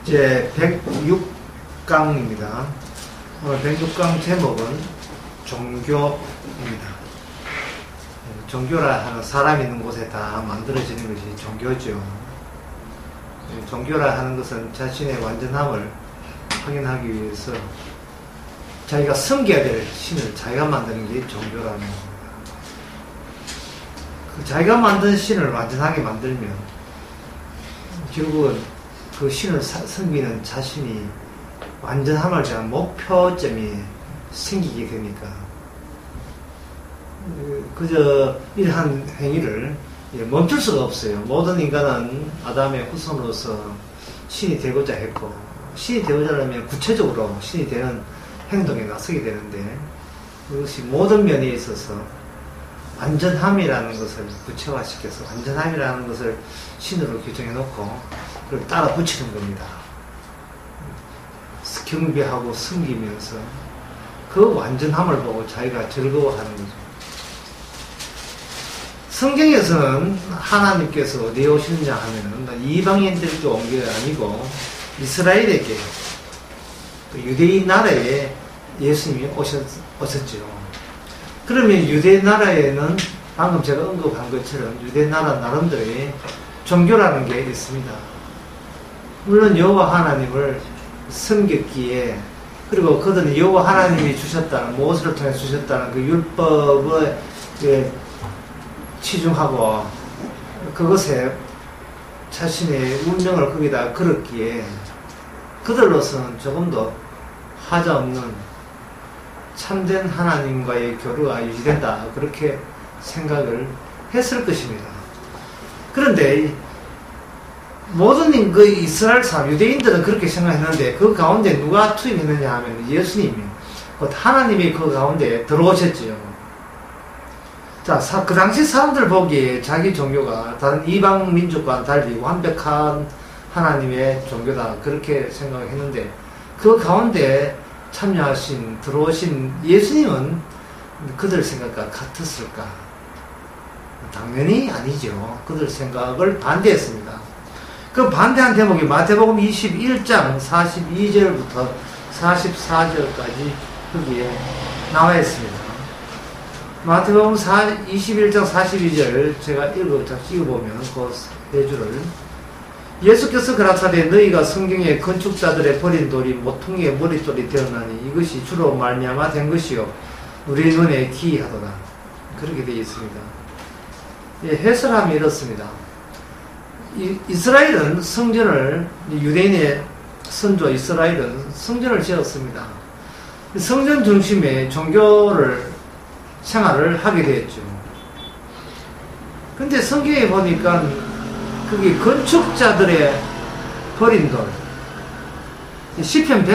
이제 106강입니다. 오늘 106강 제목은 종교입니다. 종교라 하는 사람 있는 곳에 다 만들어지는 것이 종교죠. 종교라 하는 것은 자신의 완전함을 확인하기 위해서 자기가 섬겨야 될 신을 자기가 만드는 게 종교라는 겁니다. 그 자기가 만든 신을 완전하게 만들면 결국은 그 신을 섬기는 자신이 완전함을 위한 목표점이 생기게 되니까 그저 이러한 행위를 멈출 수가 없어요. 모든 인간은 아담의 후손으로서 신이 되고자 했고, 신이 되고자 하려면 구체적으로 신이 되는 행동에 나서게 되는데, 그것이 모든 면에 있어서 완전함이라는 것을 구체화시켜서 완전함이라는 것을 신으로 규정해 놓고 그걸 따라 붙이는 겁니다. 경배하고 섬기면서 그 완전함을 보고 자기가 즐거워하는 거죠. 성경에서는 하나님께서 어디에 오시느냐 하면은 이방인들에게 온 게 아니고 이스라엘에게, 유대인 나라에 예수님이 오셨죠. 그러면 유대 나라에는 방금 제가 언급한 것처럼 유대 나라 나름대로의 종교라는 게 있습니다. 물론 여호와 하나님을 섬겼기에, 그리고 그들은 여호와 하나님이 주셨다는, 모세를 통해 주셨다는 그 율법에 치중하고 그것에 자신의 운명을 거기다 걸었기에 그들로서는 조금 더 하자없는 참된 하나님과의 교류가 유지된다, 그렇게 생각을 했을 것입니다. 그런데 모든 그 이스라엘 사람, 유대인들은 그렇게 생각했는데 그 가운데 누가 투입했느냐 하면 예수님이, 하나님이 그 가운데 들어오셨지요. 자, 그 당시 사람들 보기에 자기 종교가 다른 이방 민족과는 달리 완벽한 하나님의 종교다, 그렇게 생각을 했는데 그 가운데 참여하신, 들어오신 예수님은 그들 생각과 같았을까? 당연히 아니죠. 그들 생각을 반대했습니다. 그 반대한 대목이 마태복음 21장 42절부터 44절까지 거기에 나와 있습니다. 마태복음 21장 42절 제가 읽어보면 그 세 줄을, 예수께서 가라사대 너희가 성경에 건축자들의 버린 돌이 모퉁이의 머릿돌이 되었나니 이것이 주로 말미암아 된 것이요 우리 눈에 기이하도다, 그렇게 되어 있습니다. 해설함이 이렇습니다. 이스라엘은 성전을, 유대인의 선조 이스라엘은 성전을 지었습니다. 성전 중심의 종교를 생활을 하게 되었죠. 근데 성경에 보니까 거기 건축자들의 버린 돌, 시편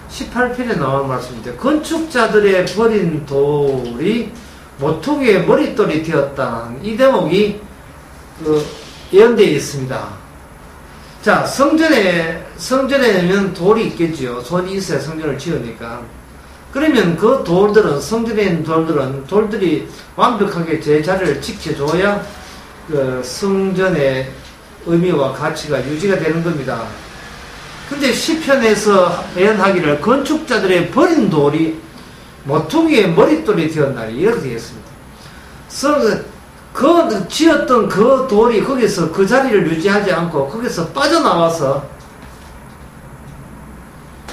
118편에 나온 말씀인데, 건축자들의 버린 돌이 모퉁이의 머릿돌이 되었다는 이 대목이 예언되어 있습니다. 자, 성전에는 돌이 있겠지요. 손이 있어야 성전을 지으니까. 그러면 그 돌들은, 성전에 있는 돌들이 완벽하게 제 자리를 지켜줘야 그 성전의 의미와 가치가 유지가 되는 겁니다. 근데 시편에서 예언하기를 건축자들의 버린 돌이 모퉁이의 머릿돌이 되었나니, 이렇게 되었습니다. 그 지었던 그 돌이 거기서 그 자리를 유지하지 않고 거기서 빠져나와서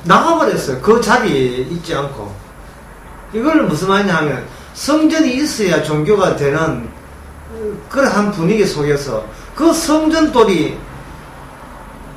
나가버렸어요. 그 자리에 있지 않고. 이걸 무슨 말이냐 하면, 성전이 있어야 종교가 되는 그러한 분위기 속에서 그 성전돌이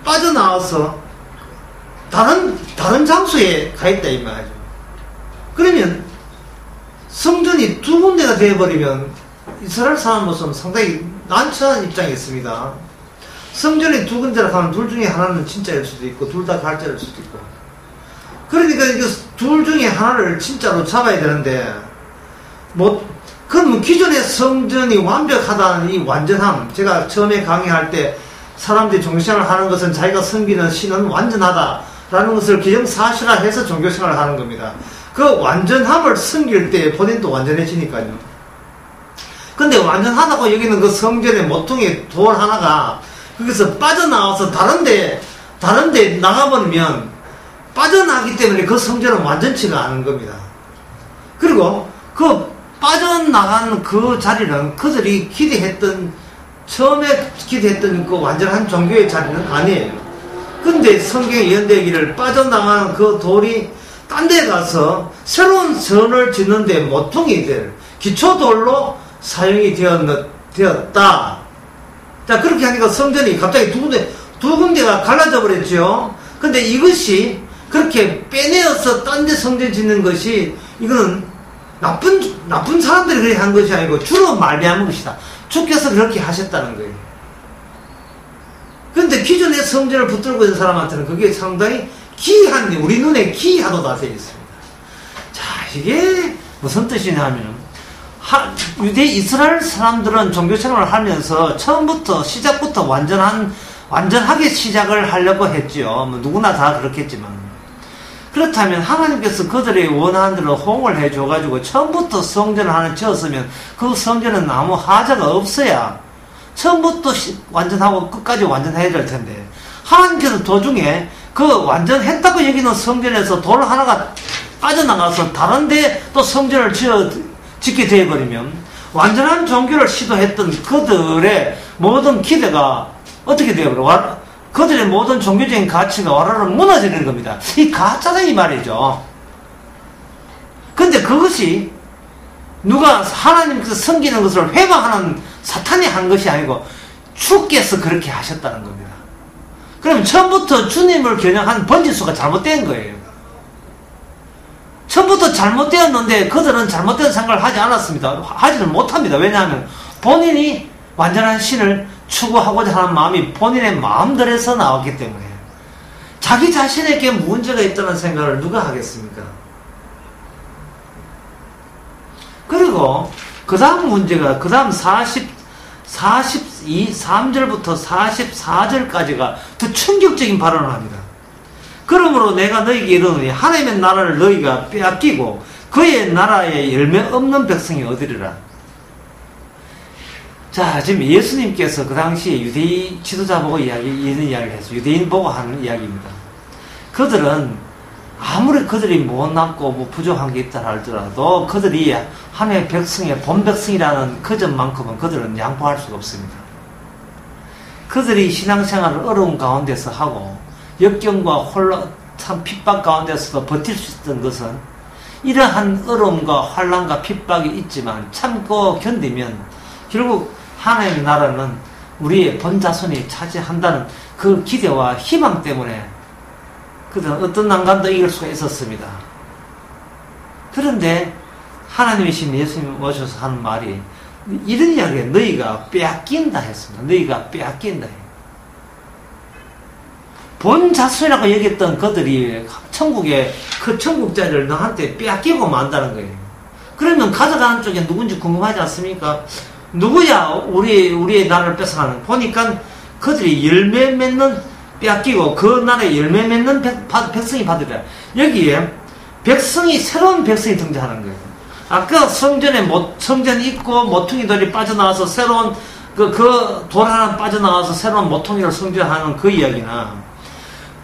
빠져나와서 다른 장소에 가 있다 이 말이죠. 그러면 성전이 두 군데가 되어버리면 이스라엘 사람으로서는 상당히 난처한 입장이 있습니다. 성전이 두 군데라 하면 둘 중에 하나는 진짜일 수도 있고 둘 다 가짜일 수도 있고, 그러니까 둘 중에 하나를 진짜로 잡아야 되는데, 그럼 기존의 성전이 완벽하다는 이 완전함, 제가 처음에 강의할 때 사람들이 종교생활을 하는 것은 자기가 섬기는 신은 완전하다라는 것을 기정사실화해서 종교생활을 하는 겁니다. 그 완전함을 섬길 때 본인도 완전해지니까요. 근데 완전하다고 여기는 그 성전의 모퉁이 돌 하나가 거기서 빠져나와서 다른데 다른 데 나가버리면 빠져나가기 때문에 그 성전은 완전치가 않은 겁니다. 그리고 그 빠져나간 그 자리는 그들이 기대했던, 처음에 기대했던 그 완전한 종교의 자리는 아니에요. 근데 성경에 예언되기를 빠져나간 그 돌이 딴 데 가서 새로운 선을 짓는데 모퉁이 될 기초돌로 사용이 되었다. 자, 그렇게 하니까 성전이 갑자기 두 군데가 갈라져 버렸죠. 근데 이것이 그렇게 빼내어서 딴 데 성전 짓는 것이, 이거는 나쁜 사람들이 그렇게 한 것이 아니고 주로 말미암은 것이다. 주께서 그렇게 하셨다는 거예요. 근데 기존의 성전을 붙들고 있는 사람한테는 그게 상당히 기이한, 우리 눈에 기이하도다 되어 있습니다. 자, 이게 무슨 뜻이냐면, 유대 이스라엘 사람들은 종교생활을 하면서 처음부터, 시작부터 완전하게 시작을 하려고 했지요. 뭐 누구나 다 그렇겠지만. 그렇다면 하나님께서 그들의 원하는 대로 호응을 해줘가지고 처음부터 성전을 하나 지었으면 그 성전은 아무 하자가 없어야 처음부터 완전하고 끝까지 완전해야 될 텐데, 하나님께서 도중에 그 완전했다고 여기는 성전에서 돌 하나가 빠져나가서 다른데 또 성전을 짓게 되어버리면 완전한 종교를 시도했던 그들의 모든 기대가 어떻게 되어버려? 그들의 모든 종교적인 가치가 와라로 무너지는 겁니다. 이 가짜다 이 말이죠. 근데 그것이 누가 하나님께서 섬기는 것을 회방하는 사탄이 한 것이 아니고 주께서 그렇게 하셨다는 겁니다. 그럼 처음부터 주님을 겨냥한 번지수가 잘못된 거예요. 처음부터 잘못되었는데 그들은 잘못된 생각을 하지 않았습니다. 하지는 못합니다. 왜냐하면 본인이 완전한 신을 추구하고자 하는 마음이 본인의 마음대로에서 나왔기 때문에, 자기 자신에게 문제가 있다는 생각을 누가 하겠습니까? 그리고 그 다음 문제가, 그 다음 3절부터 44절까지가 더 충격적인 발언을 합니다. 그러므로 내가 너희에게 이르노니 하나님의 나라를 너희가 빼앗기고 그의 나라에 열매 없는 백성이 얻으리라. 자, 지금 예수님께서 그 당시에 유대인 지도자 보고 이런 이야기를 했어요. 유대인 보고 하는 이야기입니다. 그들은 아무리 그들이 못났고 뭐 부족한 게 있다 할지라도 그들이 하나님의 백성의 본 백성이라는 그 점만큼은 그들은 양보할 수가 없습니다. 그들이 신앙생활을 어려운 가운데서 하고 역경과 혼란, 참 핍박 가운데서도 버틸 수 있었던 것은 이러한 어려움과 환난과 핍박이 있지만 참고 견디면 결국 하나님의 나라는 우리의 본자손이 차지한다는 그 기대와 희망 때문에 그들은 어떤 난관도 이길 수가 있었습니다. 그런데 하나님이신 예수님 오셔서 하는 말이 이런 이야기예요. 너희가 빼앗긴다 했습니다. 너희가 빼앗긴다. 본 자손이라고 여겼던 그들이 천국의 그 천국 자리를 너한테 빼앗기고 만다는 거예요. 그러면 가져가는 쪽에 누군지 궁금하지 않습니까? 누구야 우리의 나라를 뺏어가는? 보니까 그들이 열매 맺는 빼앗기고 그 나라에 열매 맺는 백성이 받으리라. 여기에 백성이, 새로운 백성이 등장하는 거예요. 아까 성전이 있고 모퉁이 돌이 빠져나와서 새로운 그 돌 하나 빠져나와서 새로운 모퉁이를 성전하는 그 이야기나,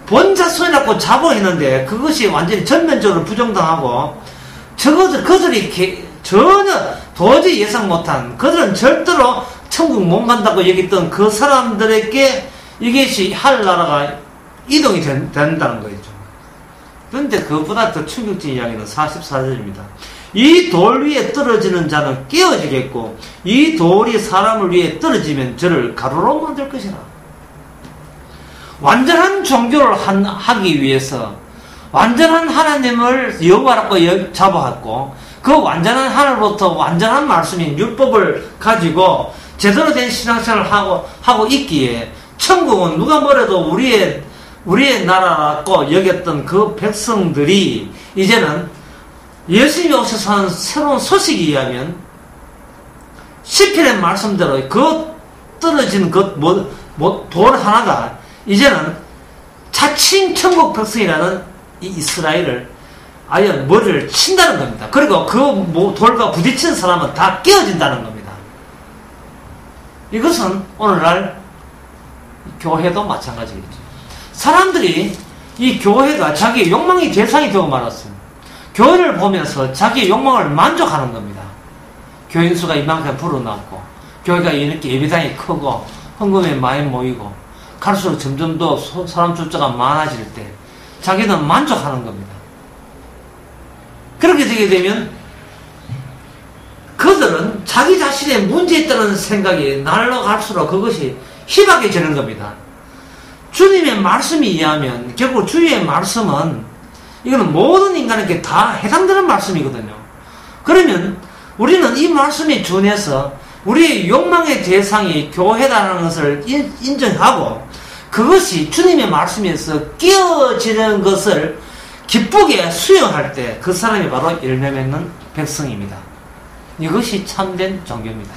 본자손이라고 자부했는데 그것이 완전히 전면적으로 부정당하고 그들이 전혀 도저히 예상 못한, 그들은 절대로 천국 못 간다고 얘기했던 그 사람들에게 이것이 할 나라가 이동이 된다는 거죠. 그런데 그보다 더 충격적인 이야기는 44절입니다. 이 돌 위에 떨어지는 자는 깨어지겠고 이 돌이 사람을 위해 떨어지면 저를 가루로 만들 것이라. 완전한 종교를 하기 위해서 완전한 하나님을 여호와라고 잡아왔고 그 완전한 하나님으로부터 완전한 말씀인 율법을 가지고 제대로 된 신앙생활을 하고 있기에 천국은 누가 뭐래도 우리의 나라라고 여겼던 그 백성들이 이제는 예수님이 오셔서 하는 새로운 소식에 의하면 시편의 말씀대로 그 떨어진 돌 하나가 이제는 자칭 천국 백성이라는 이 이스라엘을 아예 머리를 친다는 겁니다. 그리고 그 돌과 부딪힌 사람은 다 깨어진다는 겁니다. 이것은 오늘날 교회도 마찬가지겠죠. 사람들이 이 교회가 자기의 욕망의 대상이 되고 말았어요. 교회를 보면서 자기의 욕망을 만족하는 겁니다. 교인 수가 이만큼 불어났고, 교회가 이렇게 예배당이 크고, 헌금이 많이 모이고, 갈수록 점점 더 사람 숫자가 많아질 때, 자기는 만족하는 겁니다. 그렇게 되게 되면, 그들은 자기 자신의 문제 있다는 생각이 날로 갈수록 그것이 희박해지는 겁니다. 주님의 말씀에 의하면 결국 주의 말씀은 이거는 모든 인간에게 다 해당되는 말씀이거든요. 그러면 우리는 이 말씀에 준해서 우리의 욕망의 대상이 교회라는 것을 인정하고 그것이 주님의 말씀에서 끼어지는 것을 기쁘게 수용할 때 그 사람이 바로 열매 맺는 백성입니다. 이것이 참된 종교입니다.